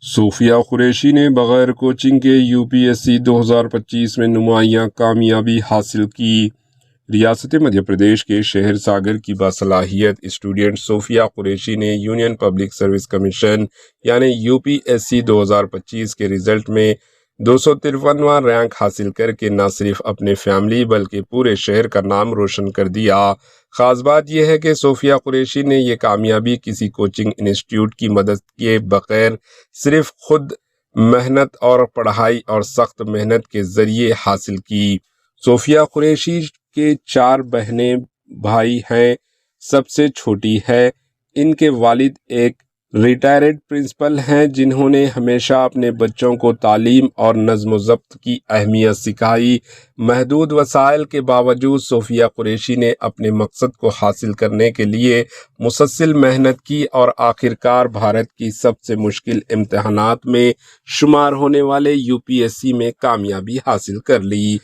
صوفیہ قریشی نے بغیر کوچنگ کے UPSC 2025 میں نمایاں کامیابی حاصل کی۔ ریاست مدھیہ پردیش کے شہر ساگر کی باصلاحیت اسٹوڈنٹ صوفیہ قریشی نے یونین پبلک سروس کمیشن یعنی UPSC 2025 کے رزلٹ میں 253واں رینک حاصل کر کے نہ صرف اپنے فیملی بلکہ پورے شہر کا نام روشن کر دیا۔ خاص بات یہ ہے کہ صوفیہ قریشی نے یہ کامیابی کسی کوچنگ انسٹیٹیوٹ کی مدد کے بغیر صرف خود محنت اور پڑھائی اور سخت محنت کے ذریعے حاصل کی۔ صوفیہ قریشی کے 4 بہنیں بھائی ہیں، سب سے چھوٹی ہے۔ ان کے والد ایک ریٹائرڈ پرنسپل ہیں جنہوں نے ہمیشہ اپنے بچوں کو تعلیم اور نظم و ضبط کی اہمیت سکھائی۔ محدود وسائل کے باوجود صوفیہ قریشی نے اپنے مقصد کو حاصل کرنے کے لیے مسلسل محنت کی اور آخرکار بھارت کی سب سے مشکل امتحانات میں شمار ہونے والے UPSC میں کامیابی حاصل کر لی۔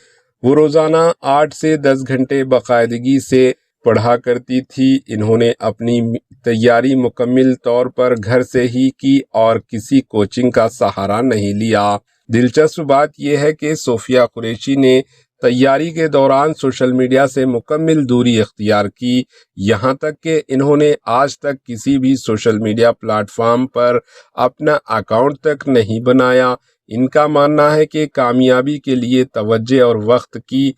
وہ روزانہ 8 سے 10 گھنٹے باقاعدگی سے پڑھا کرتی تھی۔ انہوں نے اپنی تیاری مکمل طور پر گھر سے ہی کی اور کسی کوچنگ کا سہارا نہیں لیا۔ دلچسپ بات یہ ہے کہ صوفیہ قریشی نے تیاری کے دوران سوشل میڈیا سے مکمل دوری اختیار کی، یہاں تک کہ انہوں نے آج تک کسی بھی سوشل میڈیا پلیٹ فارم پر اپنا اکاؤنٹ تک نہیں بنایا۔ ان کا ماننا ہے کہ کامیابی کے لیے توجہ اور وقت کی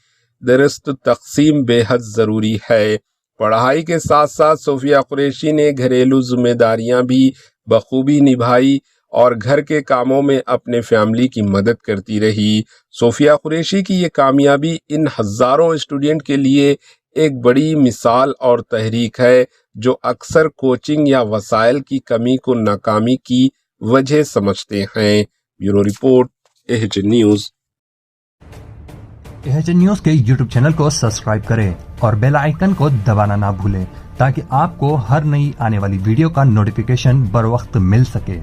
درست تقسیم بے حد ضروری ہے۔ پڑھائی کے ساتھ ساتھ صوفیہ قریشی نے گھریلو ذمہ داریاں بھی بخوبی نبھائی اور گھر کے کاموں میں اپنے فیملی کی مدد کرتی رہی۔ صوفیہ قریشی کی یہ کامیابی ان ہزاروں اسٹوڈنٹ کے لیے ایک بڑی مثال اور تحریک ہے جو اکثر کوچنگ یا وسائل کی کمی کو ناکامی کی وجہ سمجھتے ہیں۔ Bureau report AHN news. AHN news کے YouTube چینل کو سبسکرائب کریں اور بیل آئیکن کو دبانا نہ بھولیں تاکہ آپ کو ہر نئی آنے والی ویڈیو کا نوٹیفیکیشن بر وقت مل سکے۔